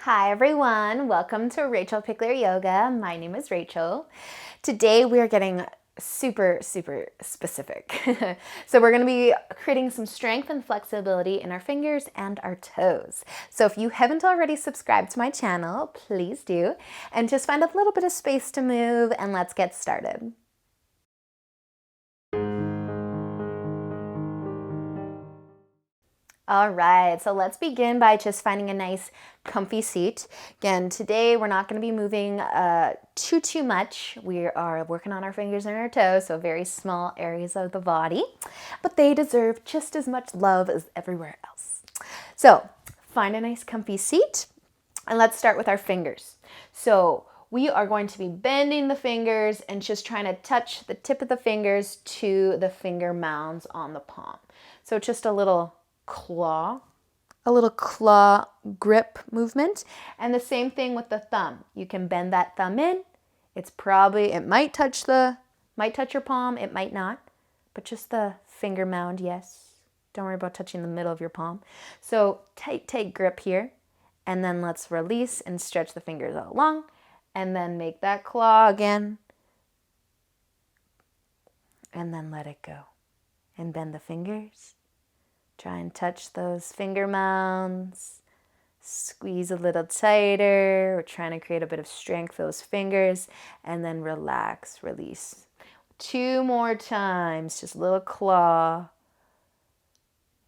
Hi everyone, welcome to Rachel Pichler Yoga. My name is Rachel. Today we are getting super specific. So we're going to be creating some strength and flexibility in our fingers and our toes. So if you haven't already subscribed to my channel, please do. And just find a little bit of space to move and let's get started. All right, so let's begin by just finding a nice comfy seat. Again, today we're not going to be moving too much. We are working on our fingers and our toes, so very small areas of the body, but they deserve just as much love as everywhere else. So find a nice comfy seat and let's start with our fingers. So we are going to be bending the fingers and just trying to touch the tip of the fingers to the finger mounds on the palm. So just a little claw grip movement. And the same thing with the thumb. You can bend that thumb in. It might touch your palm, it might not, but just the finger mound, yes. Don't worry about touching the middle of your palm. So tight grip here. And then let's release and stretch the fingers out long. And then make that claw again. And then let it go. And bend the fingers. Try and touch those finger mounds. Squeeze a little tighter. We're trying to create a bit of strength for those fingers. And then relax, release. 2 more times. Just a little claw.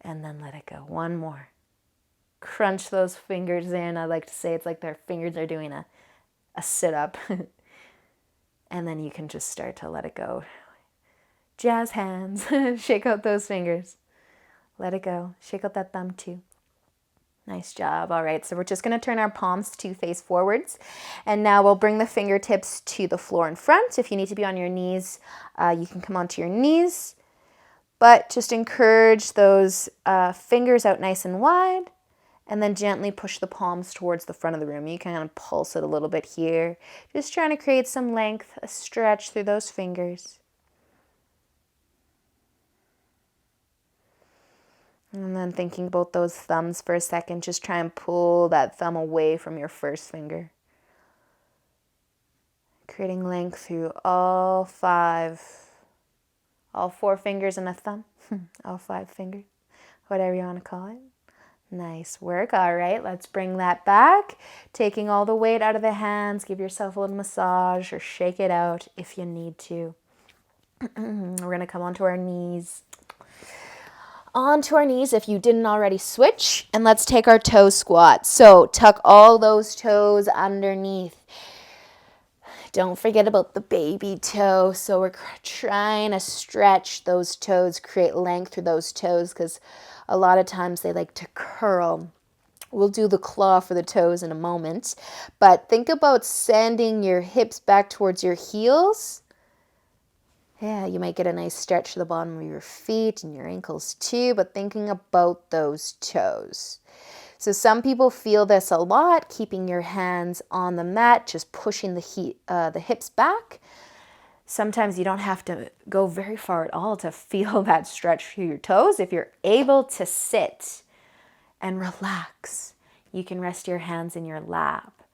And then let it go. 1 more. Crunch those fingers in. I like to say it's like their fingers are doing a sit-up. And then you can just start to let it go. Jazz hands. Shake out those fingers. Let it go. Shake out that thumb too. Nice job. All right, so we're just going to turn our palms to face forwards. And now we'll bring the fingertips to the floor in front. If you need to be on your knees, you can come onto your knees. But just encourage those fingers out nice and wide. And then gently push the palms towards the front of the room. You can kind of pulse it a little bit here. Just trying to create some length, a stretch through those fingers. And then thinking about those thumbs for a second, just try and pull that thumb away from your first finger. Creating length through all 4 fingers and a thumb, all 5 fingers, whatever you want to call it. Nice work. All right, let's bring that back. Taking all the weight out of the hands, give yourself a little massage or shake it out if you need to. We're going to come onto our knees. Onto our knees if you didn't already switch, and let's take our toe squat. So tuck all those toes underneath. Don't forget about the baby toe. So we're trying to stretch those toes, create length through those toes because a lot of times they like to curl. We'll do the claw for the toes in a moment, but think about sending your hips back towards your heels. Yeah, you might get a nice stretch to the bottom of your feet and your ankles too, but thinking about those toes. So some people feel this a lot, keeping your hands on the mat, just pushing the hips back. Sometimes you don't have to go very far at all to feel that stretch through your toes. If you're able to sit and relax, you can rest your hands in your lap.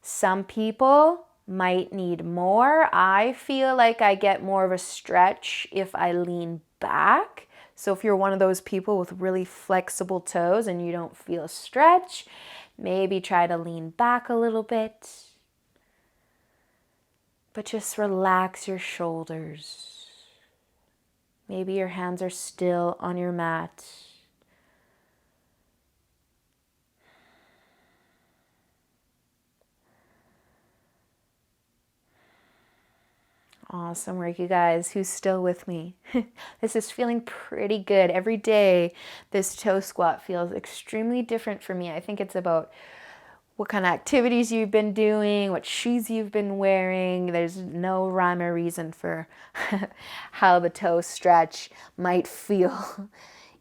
Some people might need more. I feel like I get more of a stretch if I lean back. So if you're one of those people with really flexible toes and you don't feel a stretch, maybe try to lean back a little bit. But just relax your shoulders. Maybe your hands are still on your mat. Awesome work, you guys. Who's still with me? This is feeling pretty good. Every day, this toe squat feels extremely different for me. I think it's about what kind of activities you've been doing, what shoes you've been wearing. There's no rhyme or reason for how the toe stretch might feel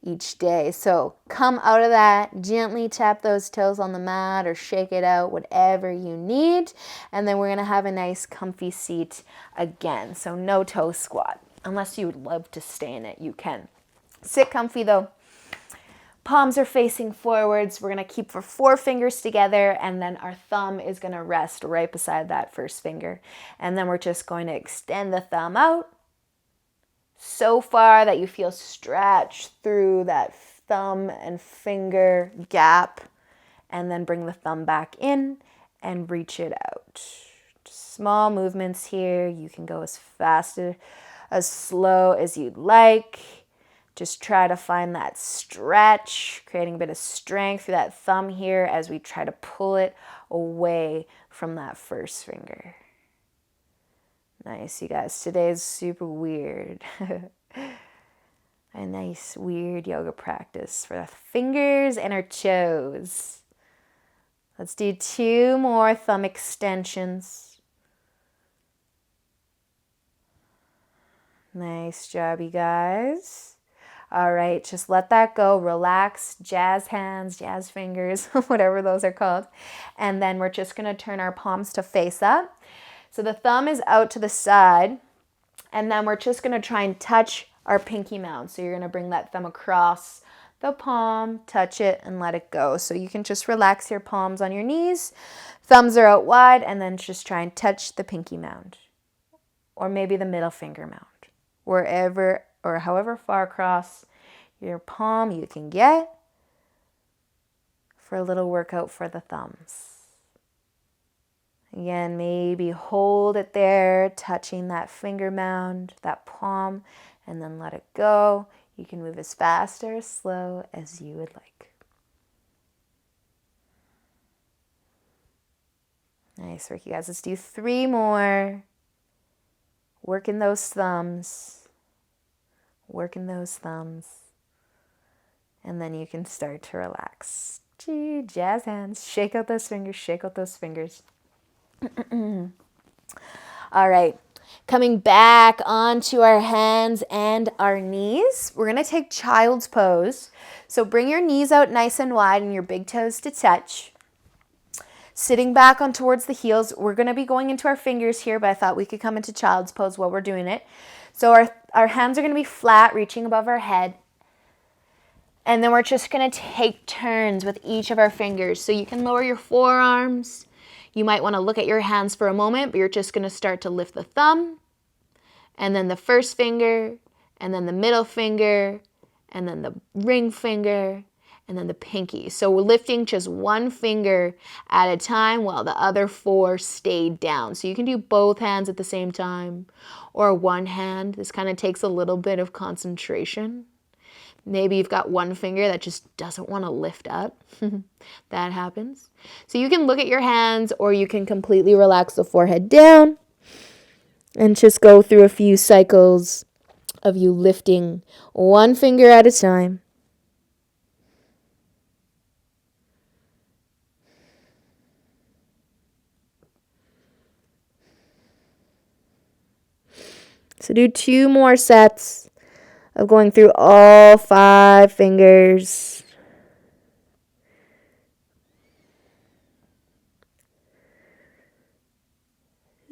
each day. So come out of that, gently tap those toes on the mat or shake it out, whatever you need. And then we're going to have a nice comfy seat again. So no toe squat. Unless you would love to stay in it, you can. Sit comfy though. Palms are facing forwards. We're going to keep our 4 fingers together, and then our thumb is going to rest right beside that first finger. And then we're just going to extend the thumb out so far that you feel stretch through that thumb and finger gap, and then bring the thumb back in and reach it out. Small movements here. You can go as fast or as slow as you'd like. Just try to find that stretch, creating a bit of strength through that thumb here as we try to pull it away from that first finger. Nice, you guys. Today is super weird. A nice, weird yoga practice for the fingers and our toes. Let's do 2 more thumb extensions. Nice job, you guys. All right, just let that go. Relax, jazz hands, jazz fingers, whatever those are called. And then we're just going to turn our palms to face up. So the thumb is out to the side. And then we're just going to try and touch our pinky mound. So you're going to bring that thumb across the palm, touch it, and let it go. So you can just relax your palms on your knees. Thumbs are out wide, and then just try and touch the pinky mound. Or maybe the middle finger mound. Wherever or however far across your palm you can get for a little workout for the thumbs. Again, maybe hold it there, touching that finger mound, that palm, and then let it go. You can move as fast or as slow as you would like. Nice work, you guys. Let's do 3 more. Working those thumbs. Working those thumbs. And then you can start to relax. Gee, jazz hands. Shake out those fingers. Shake out those fingers. All right. Coming back onto our hands and our knees. We're going to take child's pose. So bring your knees out nice and wide and your big toes to touch. Sitting back on towards the heels. We're going to be going into our fingers here, but I thought we could come into child's pose while we're doing it. So our hands are going to be flat, reaching above our head. And then we're just going to take turns with each of our fingers. So you can lower your forearms. You might want to look at your hands for a moment, but you're just going to start to lift the thumb, and then the first finger, and then the middle finger, and then the ring finger, and then the pinky. So we're lifting just 1 finger at a time while the other 4 stay down. So you can do both hands at the same time or one hand. This kind of takes a little bit of concentration. Maybe you've got 1 finger that just doesn't want to lift up. That happens. So you can look at your hands, or you can completely relax the forehead down and just go through a few cycles of you lifting 1 finger at a time. So do 2 more sets of going through all 5 fingers.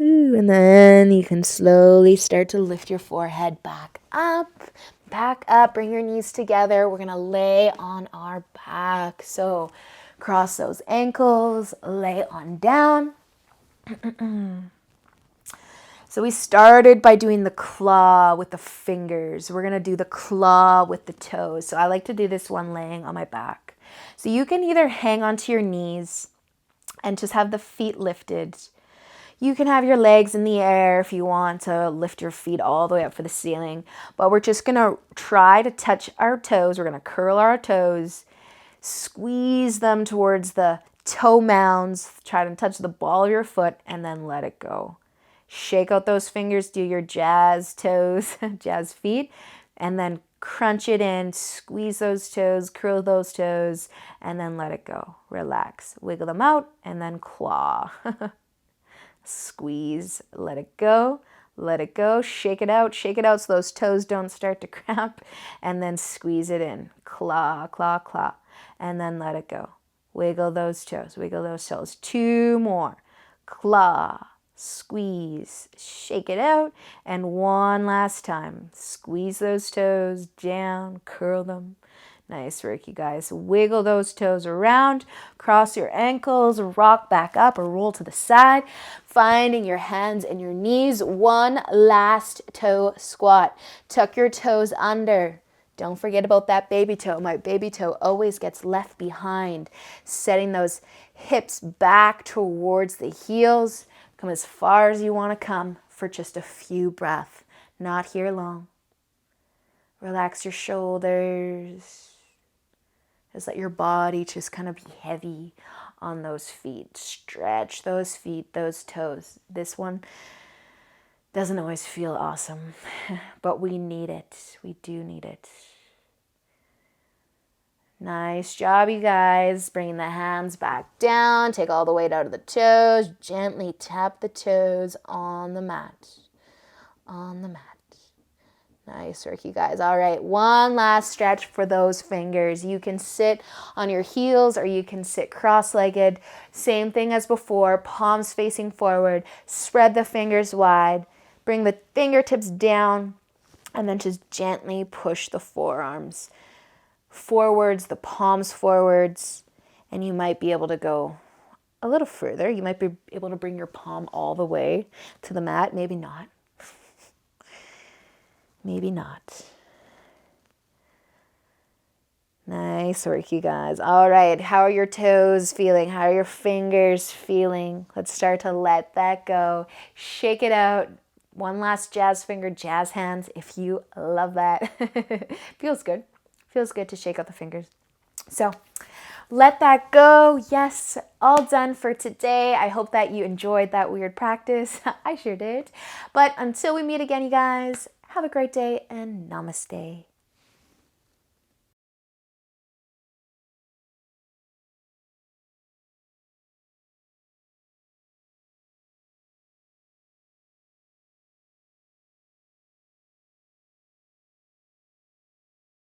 Ooh, and then you can slowly start to lift your forehead back up. Bring your knees together. We're going to lay on our back. So cross those ankles, lay on down. So we started by doing the claw with the fingers. We're going to do the claw with the toes. So I like to do this one laying on my back. So you can either hang onto your knees and just have the feet lifted. You can have your legs in the air if you want to lift your feet all the way up for the ceiling. But we're just going to try to touch our toes. We're going to curl our toes, squeeze them towards the toe mounds. Try to touch the ball of your foot and then let it go. Shake out those fingers, do your jazz toes, jazz feet, and then crunch it in, squeeze those toes, curl those toes, and then let it go. Relax. Wiggle them out, and then claw. Squeeze, let it go, shake it out so those toes don't start to cramp, and then squeeze it in. Claw, claw, claw, and then let it go. Wiggle those toes, 2 more. Claw. Squeeze, shake it out, and 1 last time. Squeeze those toes down, curl them. Nice work, you guys. Wiggle those toes around, cross your ankles, rock back up or roll to the side, finding your hands and your knees. One last toe squat. Tuck your toes under. Don't forget about that baby toe. My baby toe always gets left behind. Setting those hips back towards the heels. Come as far as you want to come for just a few breaths. Not here long. Relax your shoulders. Just let your body just kind of be heavy on those feet. Stretch those feet, those toes. This one doesn't always feel awesome, but we need it. We do need it. Nice job, you guys. Bringing the hands back down. Take all the weight out of the toes. Gently tap the toes on the mat. On the mat. Nice work, you guys. All right, one last stretch for those fingers. You can sit on your heels or you can sit cross-legged. Same thing as before, palms facing forward. Spread the fingers wide. Bring the fingertips down and then just gently push the forearms forwards, the palms forwards, and you might be able to go a little further. You might be able to bring your palm all the way to the mat. Maybe not. Maybe not. Nice work, you guys. All right, how are your toes feeling? How are your fingers feeling? Let's start to let that go. Shake it out. One last jazz finger, jazz hands, if you love that. Feels good. Feels good to shake out the fingers. So let that go. Yes, all done for today. I hope that you enjoyed that weird practice. I sure did. But until we meet again, you guys, have a great day and namaste.